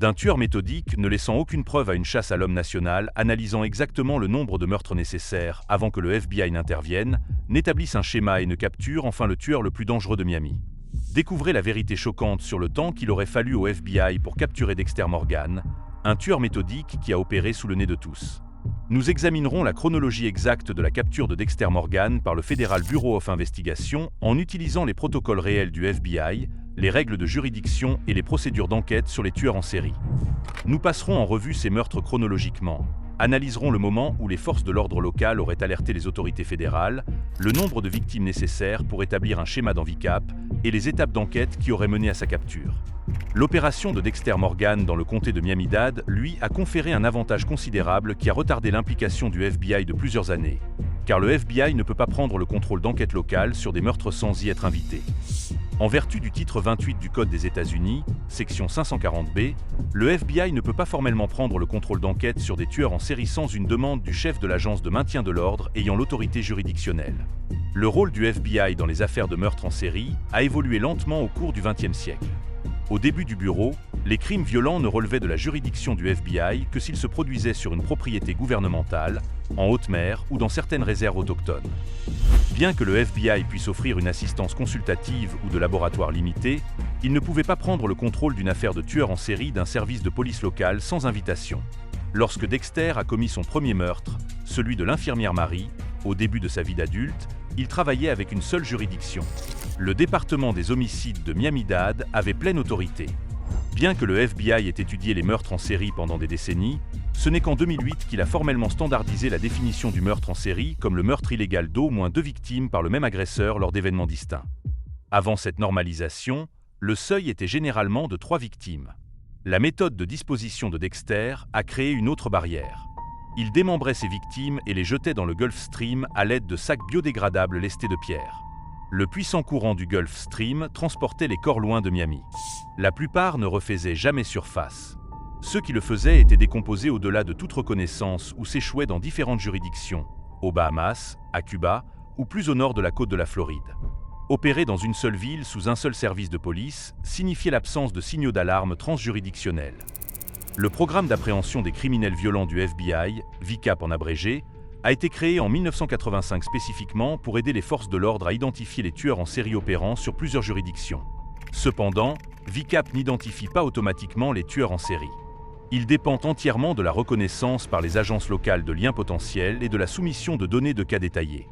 D'un tueur méthodique ne laissant aucune preuve à une chasse à l'homme nationale, analysant exactement le nombre de meurtres nécessaires avant que le FBI n'intervienne, n'établisse un schéma et ne capture enfin le tueur le plus dangereux de Miami. Découvrez la vérité choquante sur le temps qu'il aurait fallu au FBI pour capturer Dexter Morgan, un tueur méthodique qui a opéré sous le nez de tous. Nous examinerons la chronologie exacte de la capture de Dexter Morgan par le Federal Bureau of Investigation en utilisant les protocoles réels du FBI, les règles de juridiction et les procédures d'enquête sur les tueurs en série. Nous passerons en revue ces meurtres chronologiquement, analyserons le moment où les forces de l'ordre local auraient alerté les autorités fédérales, le nombre de victimes nécessaires pour établir un schéma d'handicap et les étapes d'enquête qui auraient mené à sa capture. L'opération de Dexter Morgan dans le comté de Miami-Dade, lui, a conféré un avantage considérable qui a retardé l'implication du FBI de plusieurs années, car le FBI ne peut pas prendre le contrôle d'enquête locale sur des meurtres sans y être invité. En vertu du titre 28 du Code des États-Unis, section 540B, le FBI ne peut pas formellement prendre le contrôle d'enquête sur des tueurs en série sans une demande du chef de l'agence de maintien de l'ordre ayant l'autorité juridictionnelle. Le rôle du FBI dans les affaires de meurtre en série a évolué lentement au cours du XXe siècle. Au début du bureau, les crimes violents ne relevaient de la juridiction du FBI que s'ils se produisaient sur une propriété gouvernementale, en haute mer ou dans certaines réserves autochtones. Bien que le FBI puisse offrir une assistance consultative ou de laboratoire limitée, il ne pouvait pas prendre le contrôle d'une affaire de tueur en série d'un service de police local sans invitation. Lorsque Dexter a commis son premier meurtre, celui de l'infirmière Marie, au début de sa vie d'adulte, il travaillait avec une seule juridiction. Le département des homicides de Miami-Dade avait pleine autorité. Bien que le FBI ait étudié les meurtres en série pendant des décennies, ce n'est qu'en 2008 qu'il a formellement standardisé la définition du meurtre en série comme le meurtre illégal d'au moins 2 victimes par le même agresseur lors d'événements distincts. Avant cette normalisation, le seuil était généralement de 3 victimes. La méthode de disposition de Dexter a créé une autre barrière. Il démembrait ses victimes et les jetait dans le Gulf Stream à l'aide de sacs biodégradables lestés de pierre. Le puissant courant du Gulf Stream transportait les corps loin de Miami. La plupart ne refaisaient jamais surface. Ceux qui le faisaient étaient décomposés au-delà de toute reconnaissance ou s'échouaient dans différentes juridictions, aux Bahamas, à Cuba ou plus au nord de la côte de la Floride. Opérer dans une seule ville sous un seul service de police signifiait l'absence de signaux d'alarme transjuridictionnels. Le programme d'appréhension des criminels violents du FBI, VICAP en abrégé, a été créé en 1985 spécifiquement pour aider les forces de l'ordre à identifier les tueurs en série opérant sur plusieurs juridictions. Cependant, VICAP n'identifie pas automatiquement les tueurs en série. Il dépend entièrement de la reconnaissance par les agences locales de liens potentiels et de la soumission de données de cas détaillés.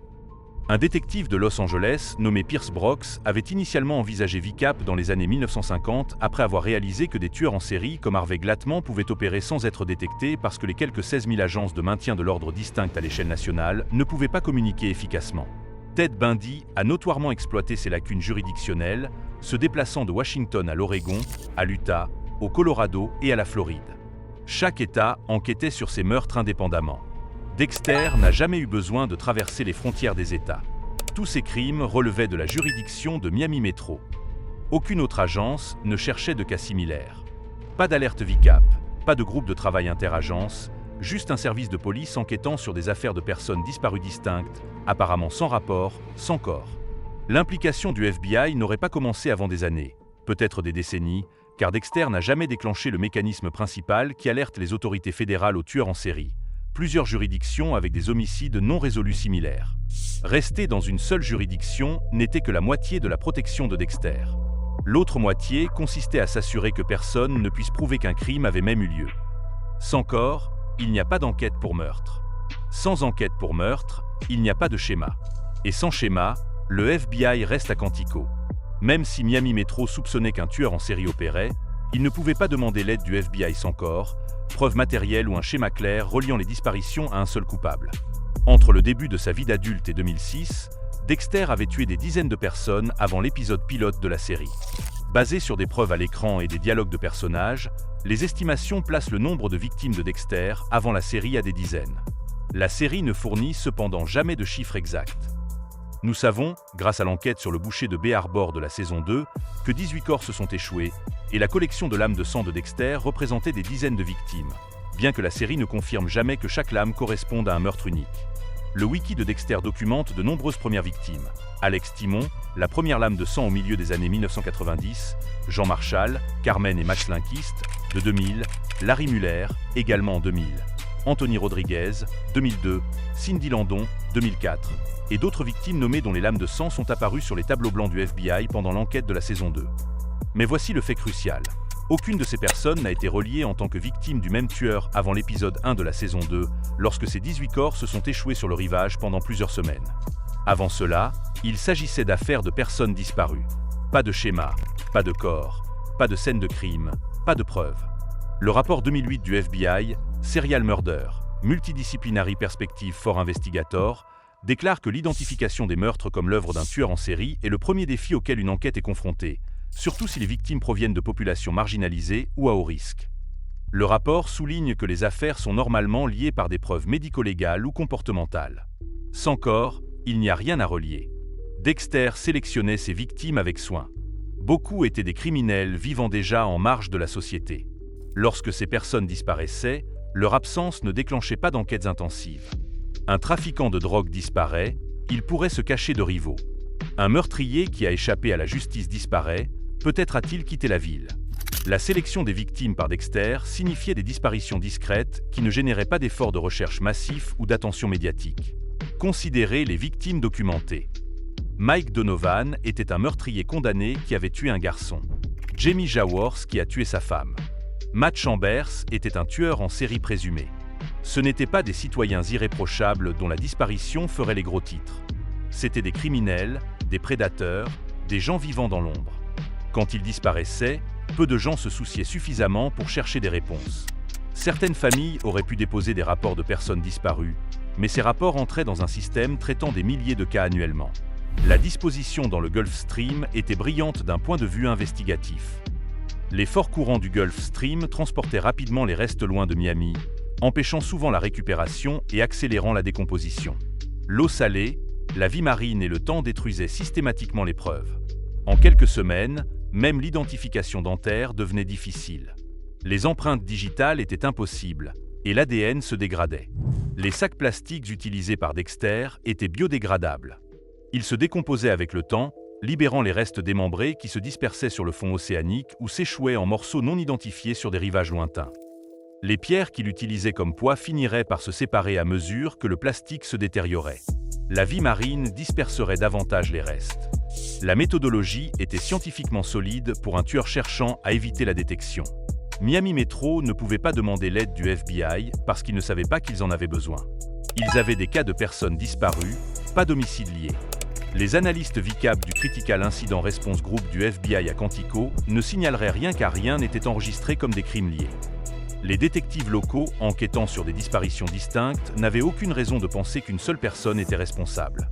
Un détective de Los Angeles, nommé Pierce Brooks, avait initialement envisagé VICAP dans les années 1950 après avoir réalisé que des tueurs en série comme Harvey Glatman pouvaient opérer sans être détectés parce que les quelques 16 000 agences de maintien de l'ordre distinctes à l'échelle nationale ne pouvaient pas communiquer efficacement. Ted Bundy a notoirement exploité ces lacunes juridictionnelles, se déplaçant de Washington à l'Oregon, à l'Utah, au Colorado et à la Floride. Chaque État enquêtait sur ces meurtres indépendamment. Dexter n'a jamais eu besoin de traverser les frontières des États. Tous ces crimes relevaient de la juridiction de Miami Metro. Aucune autre agence ne cherchait de cas similaires. Pas d'alerte VICAP, pas de groupe de travail interagences, juste un service de police enquêtant sur des affaires de personnes disparues distinctes, apparemment sans rapport, sans corps. L'implication du FBI n'aurait pas commencé avant des années, peut-être des décennies, car Dexter n'a jamais déclenché le mécanisme principal qui alerte les autorités fédérales aux tueurs en série. Plusieurs juridictions avec des homicides non résolus similaires. Rester dans une seule juridiction n'était que la moitié de la protection de Dexter. L'autre moitié consistait à s'assurer que personne ne puisse prouver qu'un crime avait même eu lieu. Sans corps, il n'y a pas d'enquête pour meurtre. Sans enquête pour meurtre, il n'y a pas de schéma. Et sans schéma, le FBI reste à Quantico. Même si Miami Metro soupçonnait qu'un tueur en série opérait, il ne pouvait pas demander l'aide du FBI sans corps, preuve matérielle ou un schéma clair reliant les disparitions à un seul coupable. Entre le début de sa vie d'adulte et 2006, Dexter avait tué des dizaines de personnes avant l'épisode pilote de la série. Basé sur des preuves à l'écran et des dialogues de personnages, les estimations placent le nombre de victimes de Dexter avant la série à des dizaines. La série ne fournit cependant jamais de chiffres exacts. Nous savons, grâce à l'enquête sur le boucher de Bay Harbor de la saison 2, que 18 corps se sont échoués, et la collection de lames de sang de Dexter représentait des dizaines de victimes, bien que la série ne confirme jamais que chaque lame corresponde à un meurtre unique. Le wiki de Dexter documente de nombreuses premières victimes. Alex Timon, la première lame de sang au milieu des années 1990, Jean Marchal, Carmen et Max Linkist, de 2000, Larry Muller, également en 2000, Anthony Rodriguez, 2002, Cindy Landon, 2004, et d'autres victimes nommées dont les lames de sang sont apparues sur les tableaux blancs du FBI pendant l'enquête de la saison 2. Mais voici le fait crucial. Aucune de ces personnes n'a été reliée en tant que victime du même tueur avant l'épisode 1 de la saison 2, lorsque ces 18 corps se sont échoués sur le rivage pendant plusieurs semaines. Avant cela, il s'agissait d'affaires de personnes disparues. Pas de schéma, pas de corps, pas de scène de crime, pas de preuves. Le rapport 2008 du FBI, Serial Murder, Multidisciplinary Perspective for Investigator, déclare que l'identification des meurtres comme l'œuvre d'un tueur en série est le premier défi auquel une enquête est confrontée, surtout si les victimes proviennent de populations marginalisées ou à haut risque. Le rapport souligne que les affaires sont normalement liées par des preuves médico-légales ou comportementales. Sans corps, il n'y a rien à relier. Dexter sélectionnait ses victimes avec soin. Beaucoup étaient des criminels vivant déjà en marge de la société. Lorsque ces personnes disparaissaient, leur absence ne déclenchait pas d'enquêtes intensives. Un trafiquant de drogue disparaît, il pourrait se cacher de rivaux. Un meurtrier qui a échappé à la justice disparaît, peut-être a-t-il quitté la ville. La sélection des victimes par Dexter signifiait des disparitions discrètes qui ne généraient pas d'efforts de recherche massifs ou d'attention médiatique. Considérez les victimes documentées. Mike Donovan était un meurtrier condamné qui avait tué un garçon. Jamie Jaworth qui a tué sa femme. Matt Chambers était un tueur en série présumé. Ce n'étaient pas des citoyens irréprochables dont la disparition ferait les gros titres. C'étaient des criminels, des prédateurs, des gens vivant dans l'ombre. Quand ils disparaissaient, peu de gens se souciaient suffisamment pour chercher des réponses. Certaines familles auraient pu déposer des rapports de personnes disparues, mais ces rapports entraient dans un système traitant des milliers de cas annuellement. La disposition dans le Gulf Stream était brillante d'un point de vue investigatif. Les forts courants du Gulf Stream transportaient rapidement les restes loin de Miami, empêchant souvent la récupération et accélérant la décomposition. L'eau salée, la vie marine et le temps détruisaient systématiquement les preuves. En quelques semaines, même l'identification dentaire devenait difficile. Les empreintes digitales étaient impossibles, et l'ADN se dégradait. Les sacs plastiques utilisés par Dexter étaient biodégradables. Ils se décomposaient avec le temps, libérant les restes démembrés qui se dispersaient sur le fond océanique ou s'échouaient en morceaux non identifiés sur des rivages lointains. Les pierres qu'il utilisait comme poids finiraient par se séparer à mesure que le plastique se détériorait. La vie marine disperserait davantage les restes. La méthodologie était scientifiquement solide pour un tueur cherchant à éviter la détection. Miami Metro ne pouvait pas demander l'aide du FBI parce qu'ils ne savaient pas qu'ils en avaient besoin. Ils avaient des cas de personnes disparues, pas d'homicides liés. Les analystes VICAP du Critical Incident Response Group du FBI à Quantico ne signaleraient rien car rien n'était enregistré comme des crimes liés. Les détectives locaux, enquêtant sur des disparitions distinctes, n'avaient aucune raison de penser qu'une seule personne était responsable.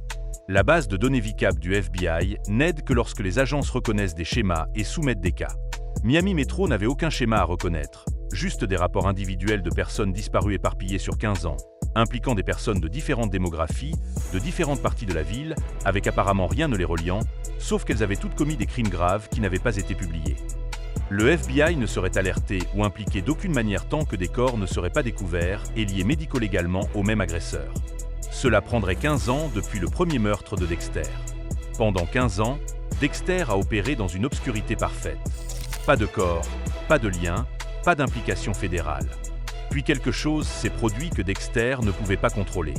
La base de données VICAP du FBI n'aide que lorsque les agences reconnaissent des schémas et soumettent des cas. Miami Metro n'avait aucun schéma à reconnaître, juste des rapports individuels de personnes disparues éparpillées sur 15 ans, impliquant des personnes de différentes démographies, de différentes parties de la ville, avec apparemment rien ne les reliant, sauf qu'elles avaient toutes commis des crimes graves qui n'avaient pas été publiés. Le FBI ne serait alerté ou impliqué d'aucune manière tant que des corps ne seraient pas découverts et liés médico-légalement au même agresseur. Cela prendrait 15 ans depuis le premier meurtre de Dexter. Pendant 15 ans, Dexter a opéré dans une obscurité parfaite. Pas de corps, pas de lien, pas d'implication fédérale. Puis quelque chose s'est produit que Dexter ne pouvait pas contrôler.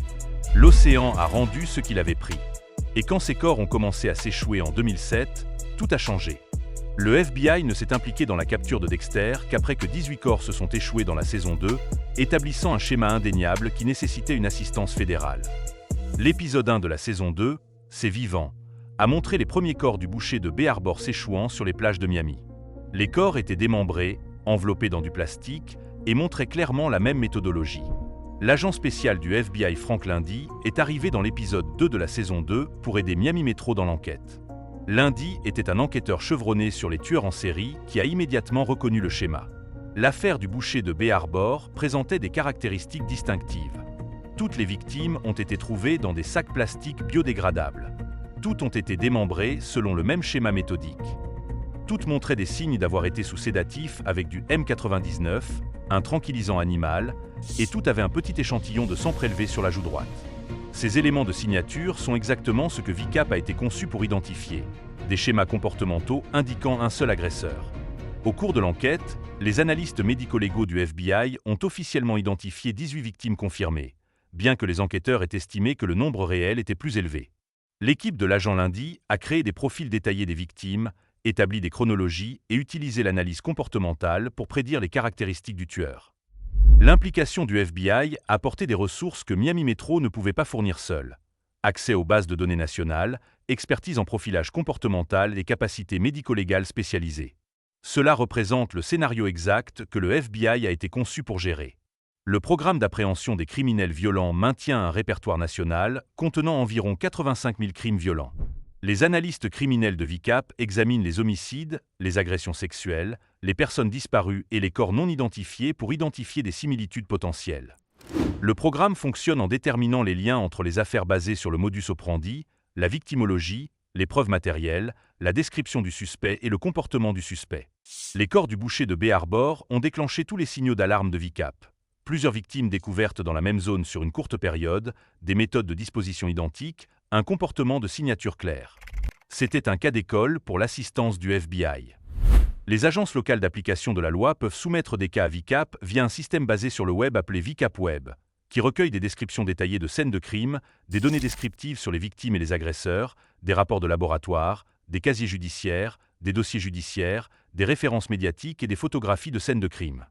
L'océan a rendu ce qu'il avait pris. Et quand ces corps ont commencé à s'échouer en 2007, tout a changé. Le FBI ne s'est impliqué dans la capture de Dexter qu'après que 18 corps se sont échoués dans la saison 2, établissant un schéma indéniable qui nécessitait une assistance fédérale. L'épisode 1 de la saison 2, C'est vivant, a montré les premiers corps du boucher de Bay Harbor s'échouant sur les plages de Miami. Les corps étaient démembrés, enveloppés dans du plastique, et montraient clairement la même méthodologie. L'agent spécial du FBI Frank Lundy est arrivé dans l'épisode 2 de la saison 2 pour aider Miami Metro dans l'enquête. Lundy était un enquêteur chevronné sur les tueurs en série qui a immédiatement reconnu le schéma. L'affaire du boucher de Bay Harbor présentait des caractéristiques distinctives. Toutes les victimes ont été trouvées dans des sacs plastiques biodégradables. Toutes ont été démembrées selon le même schéma méthodique. Toutes montraient des signes d'avoir été sous sédatif avec du M99, un tranquillisant animal, et toutes avaient un petit échantillon de sang prélevé sur la joue droite. Ces éléments de signature sont exactement ce que VCAP a été conçu pour identifier, des schémas comportementaux indiquant un seul agresseur. Au cours de l'enquête, les analystes médico-légaux du FBI ont officiellement identifié 18 victimes confirmées, bien que les enquêteurs aient estimé que le nombre réel était plus élevé. L'équipe de l'agent Lundy a créé des profils détaillés des victimes, établi des chronologies et utilisé l'analyse comportementale pour prédire les caractéristiques du tueur. L'implication du FBI a apporté des ressources que Miami Metro ne pouvait pas fournir seul. Accès aux bases de données nationales, expertise en profilage comportemental et capacités médico-légales spécialisées. Cela représente le scénario exact que le FBI a été conçu pour gérer. Le programme d'appréhension des criminels violents maintient un répertoire national contenant environ 85 000 crimes violents. Les analystes criminels de VCAP examinent les homicides, les agressions sexuelles, les personnes disparues et les corps non identifiés pour identifier des similitudes potentielles. Le programme fonctionne en déterminant les liens entre les affaires basées sur le modus operandi, la victimologie, les preuves matérielles, la description du suspect et le comportement du suspect. Les corps du boucher de Bay Harbor ont déclenché tous les signaux d'alarme de VCAP. Plusieurs victimes découvertes dans la même zone sur une courte période, des méthodes de disposition identiques, un comportement de signature clair. C'était un cas d'école pour l'assistance du FBI. Les agences locales d'application de la loi peuvent soumettre des cas à VCAP via un système basé sur le web appelé VCAP Web, qui recueille des descriptions détaillées de scènes de crime, des données descriptives sur les victimes et les agresseurs, des rapports de laboratoire, des casiers judiciaires, des dossiers judiciaires, des références médiatiques et des photographies de scènes de crime.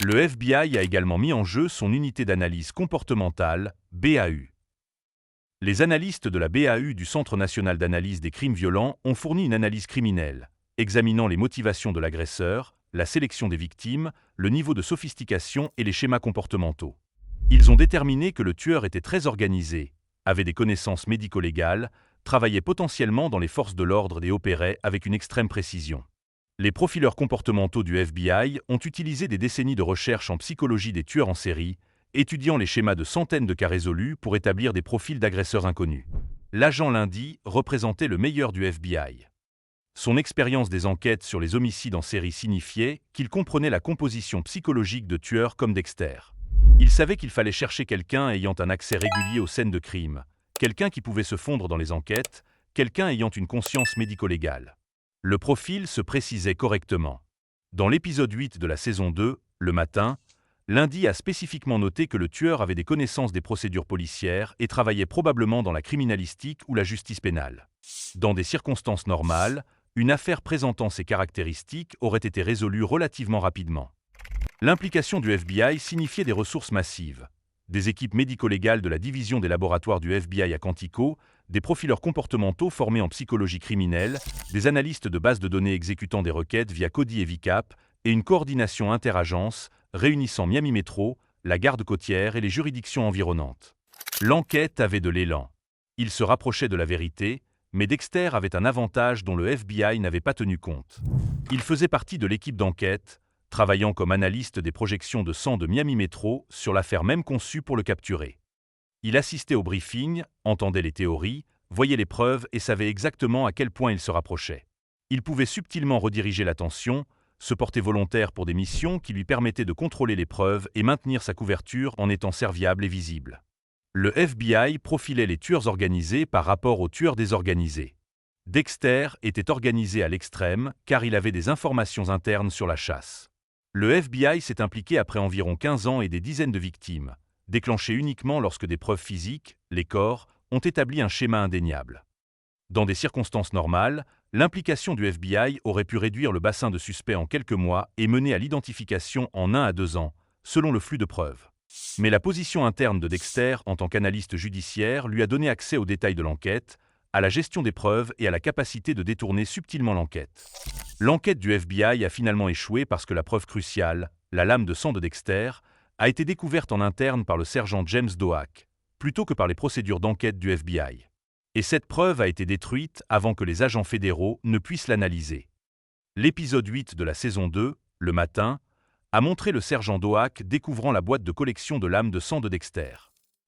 Le FBI a également mis en jeu son unité d'analyse comportementale, BAU. Les analystes de la BAU du Centre national d'analyse des crimes violents ont fourni une analyse criminelle, examinant les motivations de l'agresseur, la sélection des victimes, le niveau de sophistication et les schémas comportementaux. Ils ont déterminé que le tueur était très organisé, avait des connaissances médico-légales, travaillait potentiellement dans les forces de l'ordre et opérait avec une extrême précision. Les profileurs comportementaux du FBI ont utilisé des décennies de recherche en psychologie des tueurs en série, étudiant les schémas de centaines de cas résolus pour établir des profils d'agresseurs inconnus. L'agent Lundy représentait le meilleur du FBI. Son expérience des enquêtes sur les homicides en série signifiait qu'il comprenait la composition psychologique de tueurs comme Dexter. Il savait qu'il fallait chercher quelqu'un ayant un accès régulier aux scènes de crime, quelqu'un qui pouvait se fondre dans les enquêtes, quelqu'un ayant une conscience médico-légale. Le profil se précisait correctement. Dans l'épisode 8 de la saison 2, Le Matin, Lundy a spécifiquement noté que le tueur avait des connaissances des procédures policières et travaillait probablement dans la criminalistique ou la justice pénale. Dans des circonstances normales, une affaire présentant ces caractéristiques aurait été résolue relativement rapidement. L'implication du FBI signifiait des ressources massives. Des équipes médico-légales de la division des laboratoires du FBI à Quantico, des profileurs comportementaux formés en psychologie criminelle, des analystes de bases de données exécutant des requêtes via Cody et VCAP, et une coordination interagences réunissant Miami Metro, la garde côtière et les juridictions environnantes. L'enquête avait de l'élan. Il se rapprochait de la vérité, mais Dexter avait un avantage dont le FBI n'avait pas tenu compte. Il faisait partie de l'équipe d'enquête, travaillant comme analyste des projections de sang de Miami Metro sur l'affaire même conçue pour le capturer. Il assistait au briefing, entendait les théories, voyait les preuves et savait exactement à quel point il se rapprochait. Il pouvait subtilement rediriger l'attention, se porter volontaire pour des missions qui lui permettaient de contrôler les preuves et maintenir sa couverture en étant serviable et visible. Le FBI profilait les tueurs organisés par rapport aux tueurs désorganisés. Dexter était organisé à l'extrême car il avait des informations internes sur la chasse. Le FBI s'est impliqué après environ 15 ans et des dizaines de victimes, déclenché uniquement lorsque des preuves physiques, les corps, ont établi un schéma indéniable. Dans des circonstances normales, l'implication du FBI aurait pu réduire le bassin de suspects en quelques mois et mener à l'identification en 1 à 2 ans, selon le flux de preuves. Mais la position interne de Dexter en tant qu'analyste judiciaire lui a donné accès aux détails de l'enquête, à la gestion des preuves et à la capacité de détourner subtilement l'enquête. L'enquête du FBI a finalement échoué parce que la preuve cruciale, la lame de sang de Dexter, a été découverte en interne par le sergent James Doak, plutôt que par les procédures d'enquête du FBI. Et cette preuve a été détruite avant que les agents fédéraux ne puissent l'analyser. L'épisode 8 de la saison 2, Le Matin, a montré le sergent Doak découvrant la boîte de collection de lames de sang de Dexter.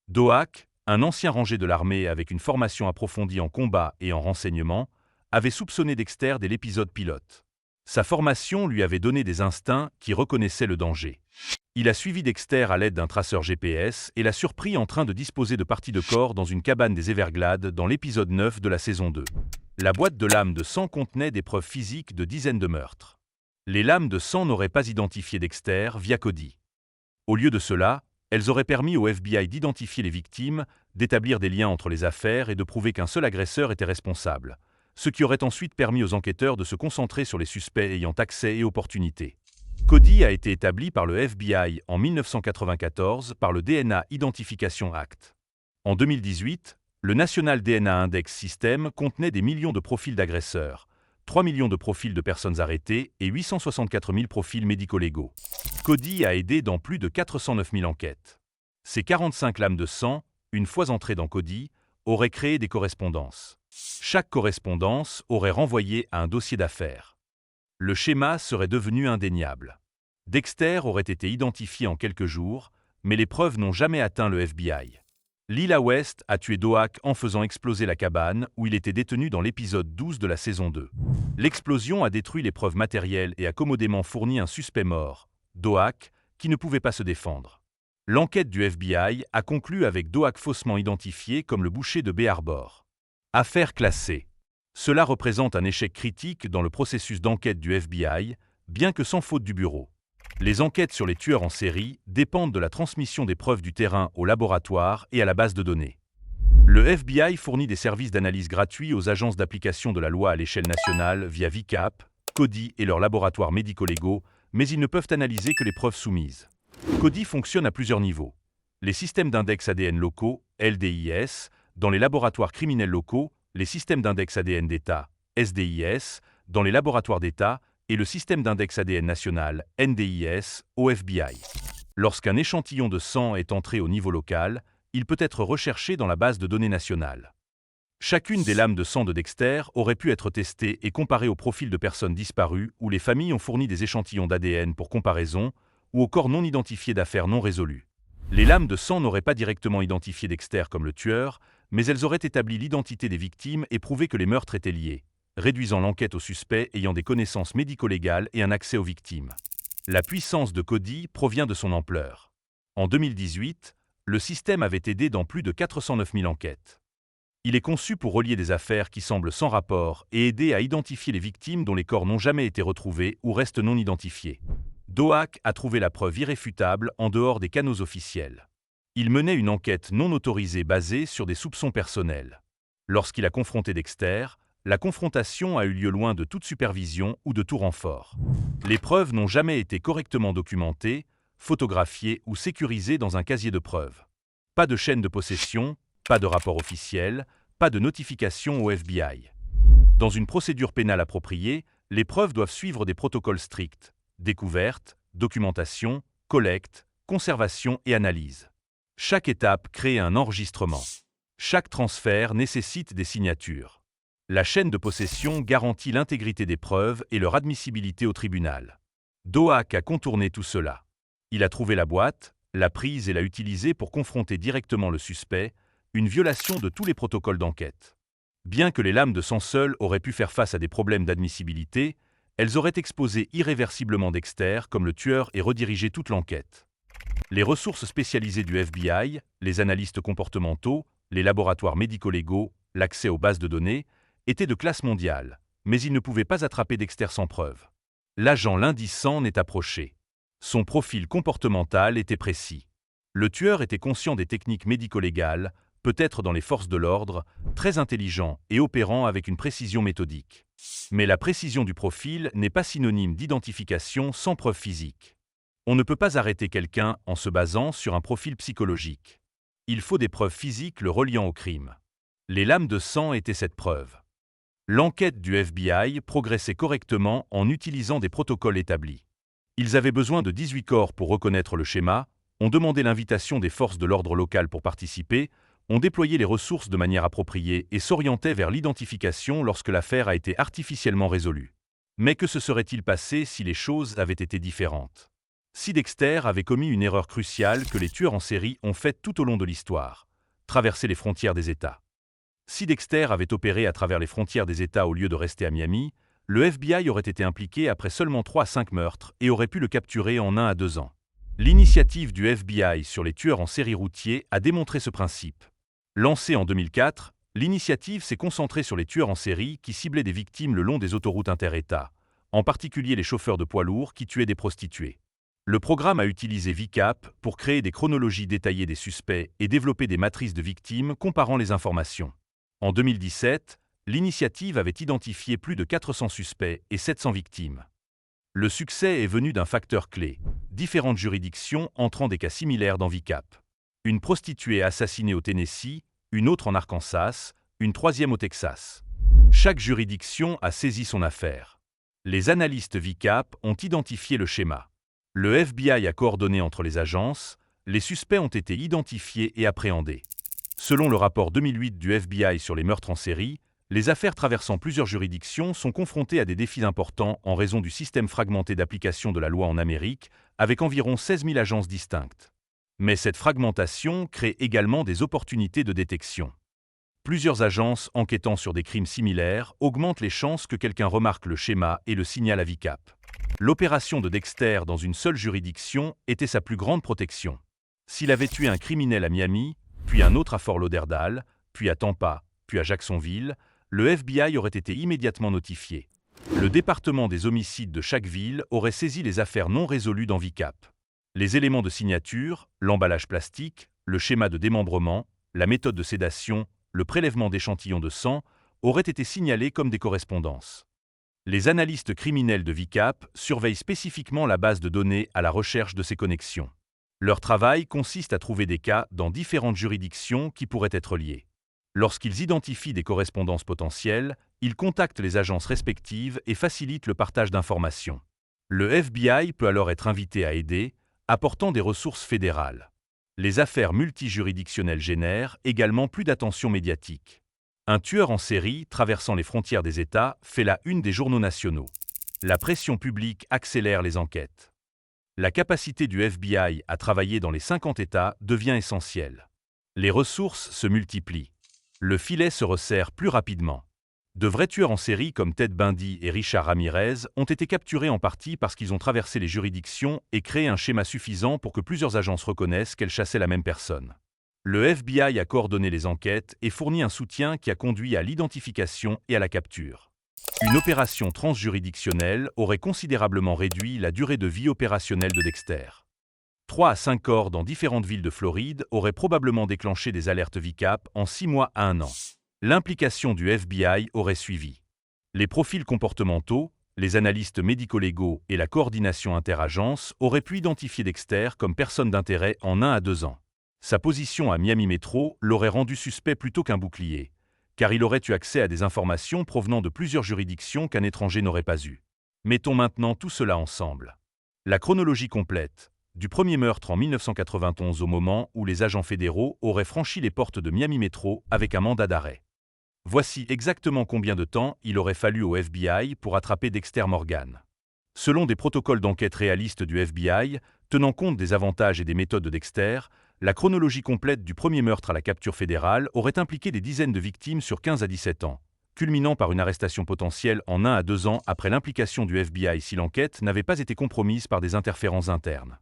Doak, un ancien rangé de l'armée avec une formation approfondie en combat et en renseignement, avait soupçonné Dexter dès l'épisode pilote. Sa formation lui avait donné des instincts qui reconnaissaient le danger. Il a suivi Dexter à l'aide d'un traceur GPS et l'a surpris en train de disposer de parties de corps dans une cabane des Everglades dans l'épisode 9 de la saison 2. La boîte de lames de sang contenait des preuves physiques de dizaines de meurtres. Les lames de sang n'auraient pas identifié Dexter via Cody. Au lieu de cela, elles auraient permis au FBI d'identifier les victimes, d'établir des liens entre les affaires et de prouver qu'un seul agresseur était responsable, ce qui aurait ensuite permis aux enquêteurs de se concentrer sur les suspects ayant accès et opportunité. Cody a été établi par le FBI en 1994 par le DNA Identification Act. En 2018, le National DNA Index System contenait des millions de profils d'agresseurs, 3 millions de profils de personnes arrêtées et 864 000 profils médico-légaux. Cody a aidé dans plus de 409 000 enquêtes. Ces 45 lames de sang, une fois entrées dans Cody, auraient créé des correspondances. Chaque correspondance aurait renvoyé à un dossier d'affaires. Le schéma serait devenu indéniable. Dexter aurait été identifié en quelques jours, mais les preuves n'ont jamais atteint le FBI. Lila West a tué Doak en faisant exploser la cabane où il était détenu dans l'épisode 12 de la saison 2. L'explosion a détruit les preuves matérielles et a commodément fourni un suspect mort, Doak, qui ne pouvait pas se défendre. L'enquête du FBI a conclu avec Doak faussement identifié comme le boucher de Bay Harbor. Affaire classée. Cela représente un échec critique dans le processus d'enquête du FBI, bien que sans faute du bureau. Les enquêtes sur les tueurs en série dépendent de la transmission des preuves du terrain au laboratoire et à la base de données. Le FBI fournit des services d'analyse gratuits aux agences d'application de la loi à l'échelle nationale via VCAP, Cody et leurs laboratoires médico-légaux, mais ils ne peuvent analyser que les preuves soumises. Cody fonctionne à plusieurs niveaux. Les systèmes d'index ADN locaux, LDIS, dans les laboratoires criminels locaux, les systèmes d'index ADN d'État, SDIS, dans les laboratoires d'État, et le système d'index ADN national, NDIS, au FBI. Lorsqu'un échantillon de sang est entré au niveau local, il peut être recherché dans la base de données nationale. Chacune des lames de sang de Dexter aurait pu être testée et comparée au profil de personnes disparues où les familles ont fourni des échantillons d'ADN pour comparaison, ou au corps non identifié d'affaires non résolues. Les lames de sang n'auraient pas directement identifié Dexter comme le tueur, mais elles auraient établi l'identité des victimes et prouvé que les meurtres étaient liés, réduisant l'enquête aux suspects ayant des connaissances médico-légales et un accès aux victimes. La puissance de Cody provient de son ampleur. En 2018, le système avait aidé dans plus de 409 000 enquêtes. Il est conçu pour relier des affaires qui semblent sans rapport et aider à identifier les victimes dont les corps n'ont jamais été retrouvés ou restent non identifiés. Doak a trouvé la preuve irréfutable en dehors des canaux officiels. Il menait une enquête non autorisée basée sur des soupçons personnels. Lorsqu'il a confronté Dexter, la confrontation a eu lieu loin de toute supervision ou de tout renfort. Les preuves n'ont jamais été correctement documentées, photographiées ou sécurisées dans un casier de preuves. Pas de chaîne de possession, pas de rapport officiel, pas de notification au FBI. Dans une procédure pénale appropriée, les preuves doivent suivre des protocoles stricts: découverte, documentation, collecte, conservation et analyse. Chaque étape crée un enregistrement. Chaque transfert nécessite des signatures. La chaîne de possession garantit l'intégrité des preuves et leur admissibilité au tribunal. Doak a contourné tout cela. Il a trouvé la boîte, l'a prise et l'a utilisée pour confronter directement le suspect, une violation de tous les protocoles d'enquête. Bien que les lames de sang seules auraient pu faire face à des problèmes d'admissibilité, elles auraient exposé irréversiblement Dexter comme le tueur et redirigé toute l'enquête. Les ressources spécialisées du FBI, les analystes comportementaux, les laboratoires médico-légaux, l'accès aux bases de données, étaient de classe mondiale, mais ils ne pouvaient pas attraper Dexter sans preuve. L'agent Lindy s'en est approché. Son profil comportemental était précis. Le tueur était conscient des techniques médico-légales, peut-être dans les forces de l'ordre, très intelligent et opérant avec une précision méthodique. Mais la précision du profil n'est pas synonyme d'identification sans preuve physique. On ne peut pas arrêter quelqu'un en se basant sur un profil psychologique. Il faut des preuves physiques le reliant au crime. Les lames de sang étaient cette preuve. L'enquête du FBI progressait correctement en utilisant des protocoles établis. Ils avaient besoin de 18 corps pour reconnaître le schéma, ont demandé l'invitation des forces de l'ordre local pour participer, ont déployé les ressources de manière appropriée et s'orientaient vers l'identification lorsque l'affaire a été artificiellement résolue. Mais que se serait-il passé si les choses avaient été différentes? Si Dexter avait commis une erreur cruciale que les tueurs en série ont faite tout au long de l'histoire, traverser les frontières des États. Si Dexter avait opéré à travers les frontières des États au lieu de rester à Miami, le FBI aurait été impliqué après seulement 3 à 5 meurtres et aurait pu le capturer en 1 à 2 ans. L'initiative du FBI sur les tueurs en série routiers a démontré ce principe. Lancée en 2004, l'initiative s'est concentrée sur les tueurs en série qui ciblaient des victimes le long des autoroutes inter-États, en particulier les chauffeurs de poids lourds qui tuaient des prostituées. Le programme a utilisé VCAP pour créer des chronologies détaillées des suspects et développer des matrices de victimes comparant les informations. En 2017, l'initiative avait identifié plus de 400 suspects et 700 victimes. Le succès est venu d'un facteur clé, différentes juridictions entrant des cas similaires dans VCAP. Une prostituée assassinée au Tennessee, une autre en Arkansas, une troisième au Texas. Chaque juridiction a saisi son affaire. Les analystes VCAP ont identifié le schéma. Le FBI a coordonné entre les agences, les suspects ont été identifiés et appréhendés. Selon le rapport 2008 du FBI sur les meurtres en série, les affaires traversant plusieurs juridictions sont confrontées à des défis importants en raison du système fragmenté d'application de la loi en Amérique, avec environ 16 000 agences distinctes. Mais cette fragmentation crée également des opportunités de détection. Plusieurs agences enquêtant sur des crimes similaires augmentent les chances que quelqu'un remarque le schéma et le signale à VCAP. L'opération de Dexter dans une seule juridiction était sa plus grande protection. S'il avait tué un criminel à Miami, puis un autre à Fort Lauderdale, puis à Tampa, puis à Jacksonville, le FBI aurait été immédiatement notifié. Le département des homicides de chaque ville aurait saisi les affaires non résolues dans VCAP. Les éléments de signature, l'emballage plastique, le schéma de démembrement, la méthode de sédation, le prélèvement d'échantillons de sang auraient été signalés comme des correspondances. Les analystes criminels de VCAP surveillent spécifiquement la base de données à la recherche de ces connexions. Leur travail consiste à trouver des cas dans différentes juridictions qui pourraient être liés. Lorsqu'ils identifient des correspondances potentielles, ils contactent les agences respectives et facilitent le partage d'informations. Le FBI peut alors être invité à aider, apportant des ressources fédérales. Les affaires multijuridictionnelles génèrent également plus d'attention médiatique. Un tueur en série traversant les frontières des États fait la une des journaux nationaux. La pression publique accélère les enquêtes. La capacité du FBI à travailler dans les 50 États devient essentielle. Les ressources se multiplient. Le filet se resserre plus rapidement. De vrais tueurs en série comme Ted Bundy et Richard Ramirez ont été capturés en partie parce qu'ils ont traversé les juridictions et créé un schéma suffisant pour que plusieurs agences reconnaissent qu'elles chassaient la même personne. Le FBI a coordonné les enquêtes et fourni un soutien qui a conduit à l'identification et à la capture. Une opération transjuridictionnelle aurait considérablement réduit la durée de vie opérationnelle de Dexter. 3 à 5 corps dans différentes villes de Floride auraient probablement déclenché des alertes VCAP en 6 mois à 1 an. L'implication du FBI aurait suivi. Les profils comportementaux, les analystes médico-légaux et la coordination interagences auraient pu identifier Dexter comme personne d'intérêt en 1 à 2 ans. Sa position à Miami Metro l'aurait rendu suspect plutôt qu'un bouclier, car il aurait eu accès à des informations provenant de plusieurs juridictions qu'un étranger n'aurait pas eues. Mettons maintenant tout cela ensemble. La chronologie complète. Du premier meurtre en 1991 au moment où les agents fédéraux auraient franchi les portes de Miami Metro avec un mandat d'arrêt. Voici exactement combien de temps il aurait fallu au FBI pour attraper Dexter Morgan. Selon des protocoles d'enquête réalistes du FBI, tenant compte des avantages et des méthodes de Dexter, la chronologie complète du premier meurtre à la capture fédérale aurait impliqué des dizaines de victimes sur 15 à 17 ans, culminant par une arrestation potentielle en 1 à 2 ans après l'implication du FBI si l'enquête n'avait pas été compromise par des interférences internes.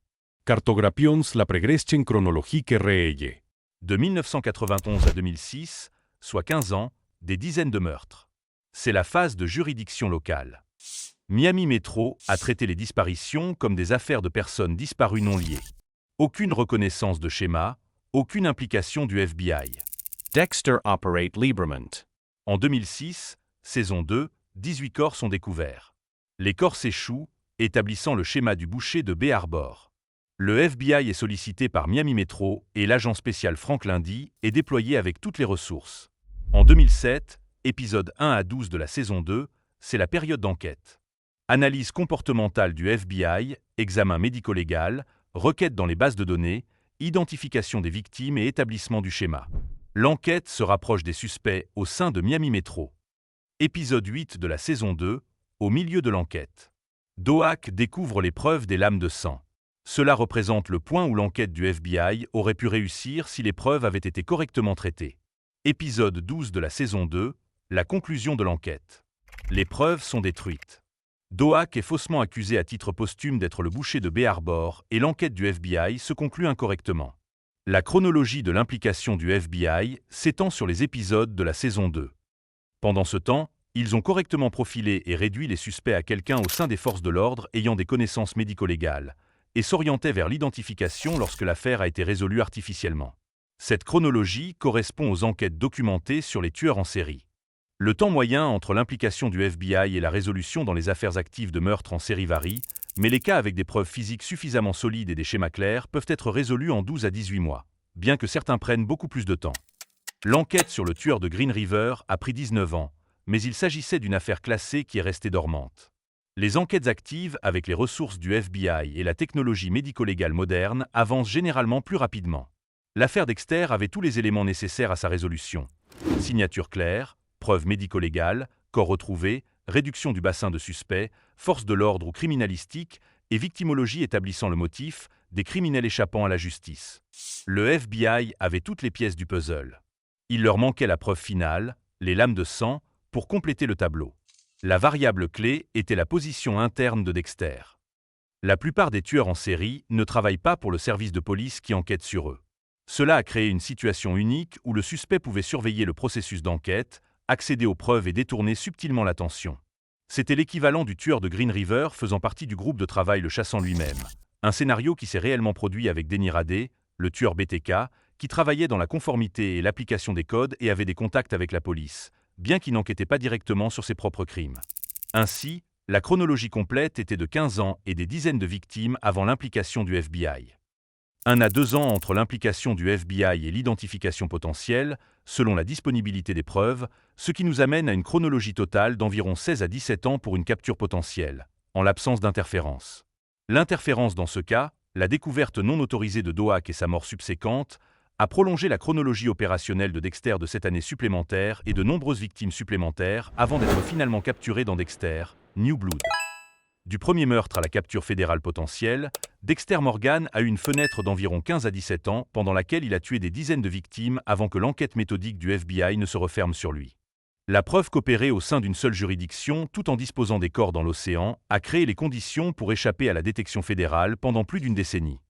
Kartograpiąc la pregrescję chronologique réelle. De 1991 à 2006, soit 15 ans, des dizaines de meurtres. C'est la phase de juridiction locale. Miami Metro a traité les disparitions comme des affaires de personnes disparues non liées. Aucune reconnaissance de schéma, aucune implication du FBI. Dexter operate librement. En 2006, saison 2, 18 corps sont découverts. Les corps s'échouent, établissant le schéma du boucher de Bay Harbor. Le FBI est sollicité par Miami Metro et l'agent spécial Frank Lundy est déployé avec toutes les ressources. En 2007, épisode 1 à 12 de la saison 2, c'est la période d'enquête. Analyse comportementale du FBI, examen médico-légal, requête dans les bases de données, identification des victimes et établissement du schéma. L'enquête se rapproche des suspects au sein de Miami Metro. Épisode 8 de la saison 2, au milieu de l'enquête. Doak découvre les preuves des lames de sang. Cela représente le point où l'enquête du FBI aurait pu réussir si les preuves avaient été correctement traitées. Épisode 12 de la saison 2, la conclusion de l'enquête. Les preuves sont détruites. Doak est faussement accusé à titre posthume d'être le boucher de Bay Harbor et l'enquête du FBI se conclut incorrectement. La chronologie de l'implication du FBI s'étend sur les épisodes de la saison 2. Pendant ce temps, ils ont correctement profilé et réduit les suspects à quelqu'un au sein des forces de l'ordre ayant des connaissances médico-légales, et s'orientaient vers l'identification lorsque l'affaire a été résolue artificiellement. Cette chronologie correspond aux enquêtes documentées sur les tueurs en série. Le temps moyen entre l'implication du FBI et la résolution dans les affaires actives de meurtre en série varie, mais les cas avec des preuves physiques suffisamment solides et des schémas clairs peuvent être résolus en 12 à 18 mois, bien que certains prennent beaucoup plus de temps. L'enquête sur le tueur de Green River a pris 19 ans, mais il s'agissait d'une affaire classée qui est restée dormante. Les enquêtes actives avec les ressources du FBI et la technologie médico-légale moderne avancent généralement plus rapidement. L'affaire Dexter avait tous les éléments nécessaires à sa résolution. Signature claire, preuves médico-légales, corps retrouvé, réduction du bassin de suspects, force de l'ordre ou criminalistique et victimologie établissant le motif, des criminels échappant à la justice. Le FBI avait toutes les pièces du puzzle. Il leur manquait la preuve finale, les lames de sang, pour compléter le tableau. La variable clé était la position interne de Dexter. La plupart des tueurs en série ne travaillent pas pour le service de police qui enquête sur eux. Cela a créé une situation unique où le suspect pouvait surveiller le processus d'enquête, accéder aux preuves et détourner subtilement l'attention. C'était l'équivalent du tueur de Green River faisant partie du groupe de travail le chassant lui-même. Un scénario qui s'est réellement produit avec Denny Radé, le tueur BTK, qui travaillait dans la conformité et l'application des codes et avait des contacts avec la police, bien qu'il n'enquêtait pas directement sur ses propres crimes. Ainsi, la chronologie complète était de 15 ans et des dizaines de victimes avant l'implication du FBI. 1 à 2 ans entre l'implication du FBI et l'identification potentielle, selon la disponibilité des preuves, ce qui nous amène à une chronologie totale d'environ 16 à 17 ans pour une capture potentielle, en l'absence d'interférence. L'interférence dans ce cas, la découverte non autorisée de Doak et sa mort subséquente, a prolongé la chronologie opérationnelle de Dexter de 7 années supplémentaires et de nombreuses victimes supplémentaires avant d'être finalement capturé dans Dexter, New Blood. Du premier meurtre à la capture fédérale potentielle, Dexter Morgan a eu une fenêtre d'environ 15 à 17 ans pendant laquelle il a tué des dizaines de victimes avant que l'enquête méthodique du FBI ne se referme sur lui. La preuve qu'opérer au sein d'une seule juridiction, tout en disposant des corps dans l'océan, a créé les conditions pour échapper à la détection fédérale pendant plus d'une décennie.